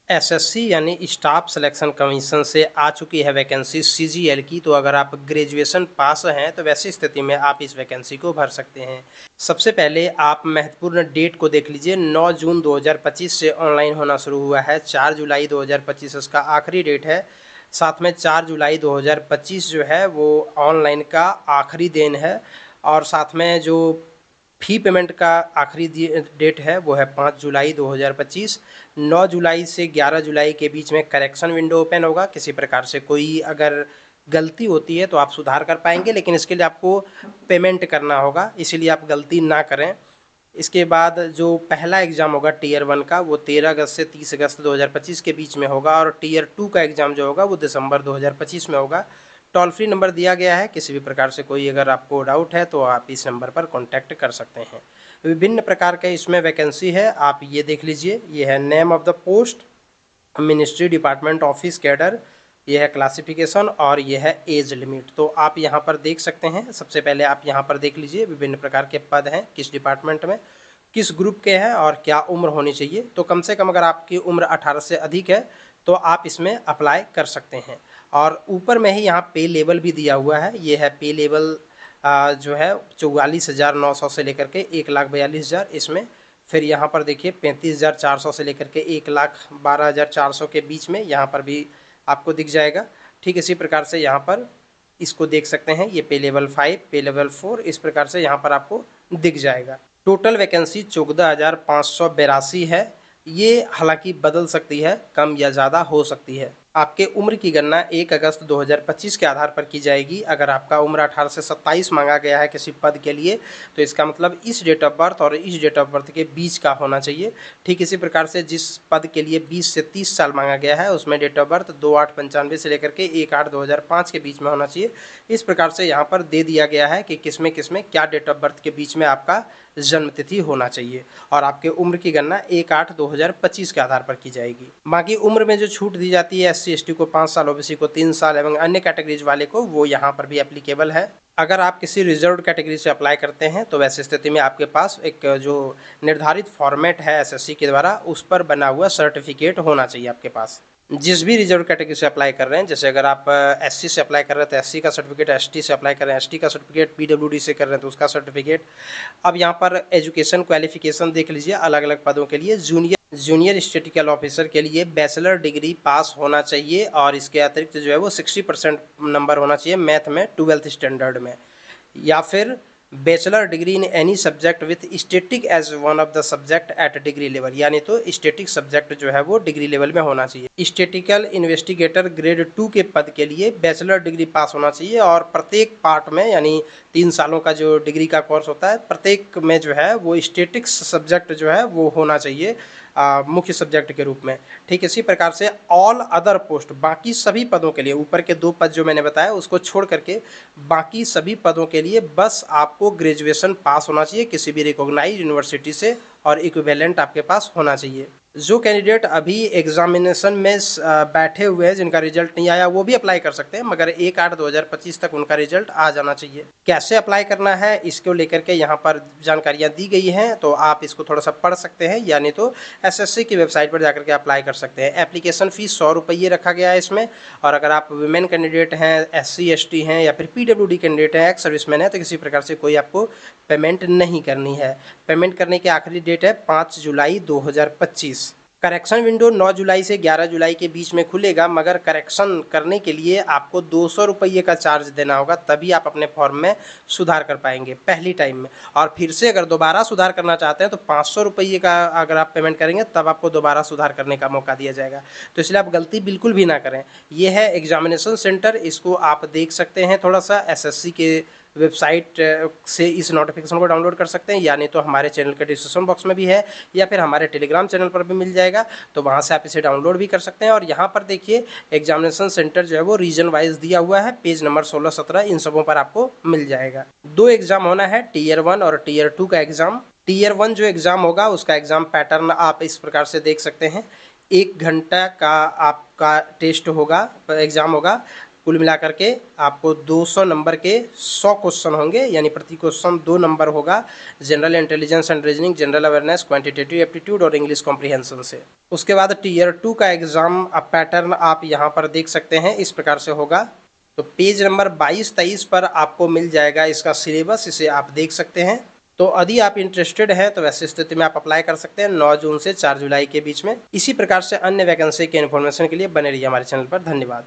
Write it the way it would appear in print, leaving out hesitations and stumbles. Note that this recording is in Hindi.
एसएससी यानी स्टाफ सिलेक्शन कमीशन से आ चुकी है वैकेंसी सीजीएल की। तो अगर आप ग्रेजुएशन पास हैं तो वैसी स्थिति में आप इस वैकेंसी को भर सकते हैं। सबसे पहले आप महत्वपूर्ण डेट को देख लीजिए। 9 जून 2025 से ऑनलाइन होना शुरू हुआ है। 4 जुलाई 2025 इसका आखिरी डेट है। साथ में 4 जुलाई 2025 जो है वो ऑनलाइन का आखिरी दिन है। और साथ में जो फ़ी पेमेंट का आखिरी डेट है वो है 5 जुलाई 2025। 9 जुलाई से 11 जुलाई के बीच में करेक्शन विंडो ओपन होगा। किसी प्रकार से कोई अगर गलती होती है तो आप सुधार कर पाएंगे, लेकिन इसके लिए आपको पेमेंट करना होगा, इसीलिए आप गलती ना करें। इसके बाद जो पहला एग्ज़ाम होगा टियर 1 का वो 13 अगस्त से 30 अगस्त 2025 के बीच में होगा, और टियर 2 का एग्ज़ाम जो होगा वो दिसंबर 2025 में होगा। टोल फ्री नंबर दिया गया है, किसी भी प्रकार से कोई अगर आपको डाउट है तो आप इस नंबर पर कॉन्टैक्ट कर सकते हैं। विभिन्न प्रकार के इसमें वैकेंसी है, आप ये देख लीजिए। ये है name of the post, ministry, department, office, cadre, ये है क्लासिफिकेशन, और ये है एज लिमिट। तो आप यहाँ पर देख सकते हैं। सबसे पहले आप यहाँ पर देख लीजिए विभिन्न प्रकार के पद हैं, किस डिपार्टमेंट में, किस ग्रुप के हैं और क्या उम्र होनी चाहिए। तो कम से कम अगर आपकी उम्र 18 से अधिक है तो आप इसमें अप्लाई कर सकते हैं। और ऊपर में ही यहाँ पे लेवल भी दिया हुआ है। ये है पे लेवल जो है 44,900 से लेकर के 1,42,000 इसमें। फिर यहाँ पर देखिए 35,400 से लेकर के 1,12,400 के बीच में यहाँ पर भी आपको दिख जाएगा। ठीक इसी प्रकार से यहाँ पर इसको देख सकते हैं। ये पे लेवल 5, पे लेवल 4, इस प्रकार से यहाँ पर आपको दिख जाएगा। टोटल वैकेंसी 14,582 है। ये हालांकि बदल सकती है, कम या ज़्यादा हो सकती है। आपके उम्र की गणना 1 अगस्त 2025 के आधार पर की जाएगी। अगर आपका उम्र 18 से 27 मांगा गया है किसी पद के लिए तो इसका मतलब इस डेट ऑफ बर्थ और इस डेट ऑफ बर्थ के बीच का होना चाहिए। ठीक इसी प्रकार से जिस पद के लिए 20 से 30 साल मांगा गया है उसमें डेट ऑफ बर्थ 2/8/95 से लेकर के 1/8/2005 के बीच में होना चाहिए। इस प्रकार से यहाँ पर दे दिया गया है कि किसमें किसमें क्या डेट ऑफ बर्थ के बीच में आपका जन्म तिथि होना चाहिए, और आपके उम्र की गणना 1/8/2025 के आधार पर की जाएगी। बाकी उम्र में जो छूट दी जाती है SC ST को 5 साल, OBC को 3 साल एवं अन्य कैटेगरीज वाले को, वो यहाँ पर भी एप्लीकेबल है। अगर आप किसी रिजर्व्ड कैटेगरी से अप्लाई करते हैं तो वैसी स्थिति में आपके पास एक जो निर्धारित फॉर्मेट है SSC के द्वारा उस पर बना हुआ सर्टिफिकेट होना चाहिए आपके पास। जिस भी रिजर्व कैटेगरी से अप्लाई कर रहे हैं, जैसे अगर आप SC से अप्लाई कर रहे हैं तो SC का सर्टिफिकेट, ST से अप्लाई कर रहे हैं ST का सर्टिफिकेट, PWD से कर रहे हैं तो उसका सर्टिफिकेट। अब यहाँ पर एजुकेशन क्वालिफिकेशन देख लीजिए। अलग अलग पदों के लिए जूनियर स्टैटिस्टिकल ऑफिसर के लिए बैचलर डिग्री पास होना चाहिए, और इसके अतिरिक्त जो है वो 60% नंबर होना चाहिए मैथ में 12th स्टैंडर्ड में, या फिर bachelor degree in any subject with static as one of the subject at degree level, यानी तो स्टैटिक सब्जेक्ट जो है वो डिग्री लेवल में होना चाहिए। स्टैटिकल इन्वेस्टिगेटर ग्रेड 2 के पद के लिए बैचलर डिग्री पास होना चाहिए, और प्रत्येक पार्ट में यानी 3 सालों का जो डिग्री का कोर्स होता है प्रत्येक में जो है वो स्टैटिक्स सब्जेक्ट जो है वो होना चाहिए मुख्य सब्जेक्ट के रूप में। ठीक इसी प्रकार से ऑल अदर पोस्ट, बाकी सभी पदों के लिए, ऊपर के 2 पद जो मैंने बताया उसको छोड़ करके बाकी सभी पदों के लिए बस आपको ग्रेजुएशन पास होना चाहिए किसी भी रिकॉग्नाइज्ड यूनिवर्सिटी से, और इक्विवेलेंट आपके पास होना चाहिए। जो कैंडिडेट अभी एग्जामिनेशन में बैठे हुए हैं जिनका रिजल्ट नहीं आया वो भी अप्लाई कर सकते हैं, मगर 1/8/2025 तक उनका रिजल्ट आ जाना चाहिए। कैसे अप्लाई करना है इसको लेकर के यहाँ पर जानकारियाँ दी गई हैं, तो आप इसको थोड़ा सा पढ़ सकते हैं, यानी तो SSC की वेबसाइट पर जाकर के अप्लाई कर सकते हैं। एप्लीकेशन फ़ीस 100 रुपये रखा गया है इसमें, और अगर आप वुमेन कैंडिडेट हैं, SC ST हैं या फिर PWD कैंडिडेट हैं, एक्स सर्विसमैन है, तो किसी प्रकार से कोई आपको पेमेंट नहीं करनी है। पेमेंट करने की आखिरी डेट है 5 जुलाई 2025। करेक्शन विंडो 9 जुलाई से 11 जुलाई के बीच में खुलेगा, मगर करेक्शन करने के लिए आपको 200 रुपये का चार्ज देना होगा, तभी आप अपने फॉर्म में सुधार कर पाएंगे पहली टाइम में। और फिर से अगर दोबारा सुधार करना चाहते हैं तो 500 रुपये का अगर आप पेमेंट करेंगे तब आपको दोबारा सुधार करने का मौका दिया जाएगा। तो इसलिए आप गलती बिल्कुल भी ना करें। ये है एग्जामिनेशन सेंटर, इसको आप देख सकते हैं थोड़ा सा SSC के वेबसाइट से इस नोटिफिकेशन को डाउनलोड कर सकते हैं, यानी तो हमारे चैनल के डिस्क्रिप्शन बॉक्स में भी है, या फिर हमारे टेलीग्राम चैनल पर भी मिल जाएगा, तो वहाँ से आप इसे डाउनलोड भी कर सकते हैं। और यहाँ पर देखिए एग्जामिनेशन सेंटर जो है वो रीजन वाइज दिया हुआ है, पेज नंबर 16-17 इन सबों पर आपको मिल जाएगा। 2 एग्जाम होना है, टियर 1 और टियर 2 का एग्जाम। टियर 1 जो एग्जाम होगा उसका एग्जाम पैटर्न आप इस प्रकार से देख सकते हैं। 1 घंटा का आपका टेस्ट होगा, एग्जाम होगा। कुल मिलाकर के आपको 200 नंबर के 100 क्वेश्चन होंगे, यानी प्रति क्वेश्चन 2 नंबर होगा general intelligence and reasoning, general awareness, quantitative aptitude और इंग्लिश कॉम्प्रिहेंशन से। उसके बाद टीयर 2 का एग्जाम पैटर्न आप यहाँ पर देख सकते हैं, इस प्रकार से होगा। तो पेज नंबर 22-23 पर आपको मिल जाएगा इसका सिलेबस, इसे आप देख सकते हैं। तो यदि आप इंटरेस्टेड हैं तो वैसी स्थिति में आप अप्लाई कर सकते हैं 9 जून से 4 जुलाई के बीच में। इसी प्रकार से अन्य वैकेंसी के इन्फॉर्मेशन के लिए बने रहिए हमारे चैनल पर। धन्यवाद।